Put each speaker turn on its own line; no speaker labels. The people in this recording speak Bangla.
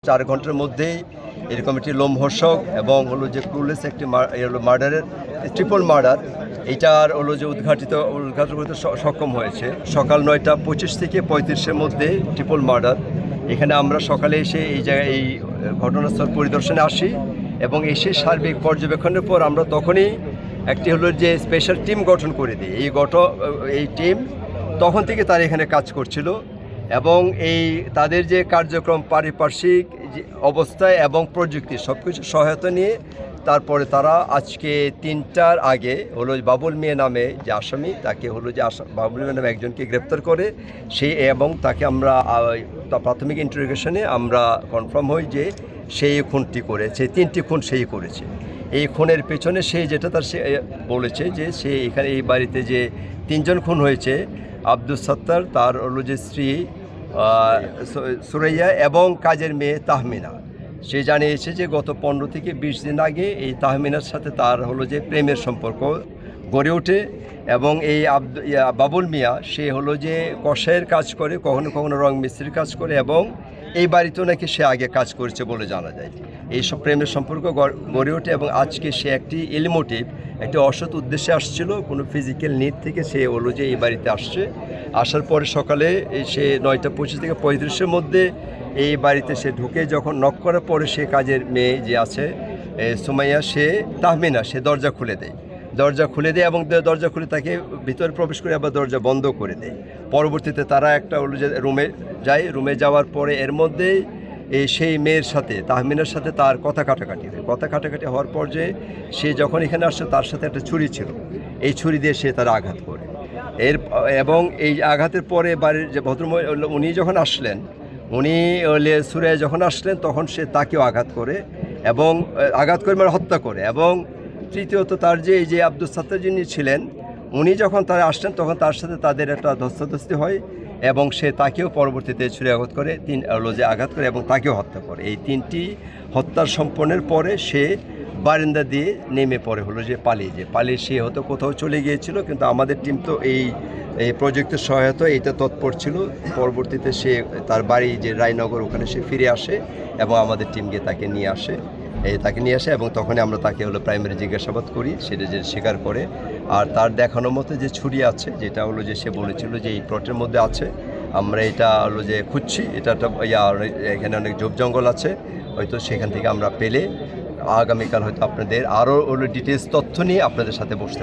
4 ঘন্টার মধ্যেই এরকম একটি লোমহর্ষক এবং হলো যে ক্রুলেস একটি মার্ডারের ট্রিপল মার্ডার এইটার হলো যে উদ্ঘাটন করতে সক্ষম হয়েছে। সকাল 9টা 25 থেকে 35-এর মধ্যে ট্রিপল মার্ডার। এখানে আমরা সকালে এসে এই জায়গায় এই ঘটনাস্থল পরিদর্শনে আসি এবং এসে সার্বিক পর্যবেক্ষণের পর আমরা তখনই একটি হলো যে স্পেশাল টিম গঠন করে দিই। এই টিম তখন থেকে তারা এখানে কাজ করছিল এবং তাদের যে কার্যক্রম পারিপার্শ্বিক অবস্থায় এবং প্রযুক্তি সব কিছু সহায়তা নিয়ে তারপরে তারা আজকে 3টার আগে হলো বাবুল মিয়া নামে যে আসামি তাকে হলো যে বাবুল মিয়া নামে একজনকে গ্রেপ্তার করে এবং তাকে আমরা প্রাথমিক ইন্টারোগেশনে আমরা কনফার্ম হই যে সেই খুনটি করেছে। 3টি খুন সেই করেছে। এই খুনের পেছনে সে যেটা সে বলেছে যে সে এখানে এই বাড়িতে যে 3জন খুন হয়েছে, আব্দুস সাত্তার, তার হলো যে স্ত্রী সুরাইয়া এবং কাজের মেয়ে তাহমিনা। সে জানিয়েছে যে গত 15 থেকে 20 দিন আগে এই তাহমিনার সাথে তার হলো যে প্রেমের সম্পর্ক গড়ে ওঠে এবং এই বাবুল মিয়া সে হলো যে কষাইয়ের কাজ করে, কখনো কখনো রং মিস্ত্রির কাজ করে এবং এই বাড়িতেও নাকি সে আগে কাজ করেছে বলে জানা যায়। এইসব প্রেমের সম্পর্ক গড়ে ওঠে এবং আজকে সে একটি ইলমোটিভ একটি অসৎ উদ্দেশ্যে আসছিল, কোনো ফিজিক্যাল নিড থেকে সে হলো যে এই বাড়িতে আসছে। আসার পরে সকালে সে 9টা 25 থেকে 35-এর মধ্যে এই বাড়িতে সে ঢুকে যখন নক করার পরে সে কাজের মেয়ে যে আছে সুমাইয়া তাহমিনা সে দরজা খুলে দেয় এবং দরজা খুলে তাকে ভিতরে প্রবেশ করে আবার দরজা বন্ধ করে দেয়। পরবর্তীতে তারা একটা হলো যে রুমে যাওয়ার পরে এর মধ্যেই সেই মেয়ের সাথে তাহমিনার সাথে তার কথা কাটাকাটি হওয়ার পর যে সে যখন এখানে আসছে তার সাথে একটা ছুরি ছিল, এই ছুরি দিয়ে সে তার আঘাত করে এবং এই আঘাতের পরে বাড়ির যে ভদ্রমহিলা উনি যখন আসলেন, উনি সুরাইয়া যখন আসলেন তখন সে তাকেও আঘাত করে মানে হত্যা করে। এবং তৃতীয়ত তার এই যে আব্দুস সাত্তার যিনি ছিলেন উনি যখন তারা আসলেন তখন তার সাথে তাদের একটা ধস্তাধস্তি হয় এবং সে তাকেও পরবর্তীতে ছুরি আঘাত করে আঘাত করে এবং তাকেও হত্যা করে। এই 3টি হত্যার সম্পন্নের পরে সে বারান্দা দিয়ে নেমে পড়ে হলো যে পালিয়ে সে হয়তো কোথাও চলে গিয়েছিল, কিন্তু আমাদের টিম তো এই প্রযুক্তির সহায়তা এইটা তৎপর ছিল। পরবর্তীতে সে তার বাড়ি যে রায়নগর ওখানে সে ফিরে আসে এবং আমাদের টিম গিয়ে তাকে নিয়ে আসে এবং তখনই আমরা তাকে হলো প্রাইমারি জিজ্ঞাসাবাদ করি, সেটা যে স্বীকার করে। আর তার দেখানো মতো যে ছুরি আছে যেটা হলো যে সে বলেছিল যে এই প্লটের মধ্যে আছে, আমরা এটা হলো যে খুঁজছি, এটা এখানে অনেক ঝোপ জঙ্গল আছে, হয়তো সেখান থেকে আমরা পেলে আগামীকাল হয়তো আপনাদের আরও হলো ডিটেলস তথ্য নিয়ে আপনাদের সাথে বসতে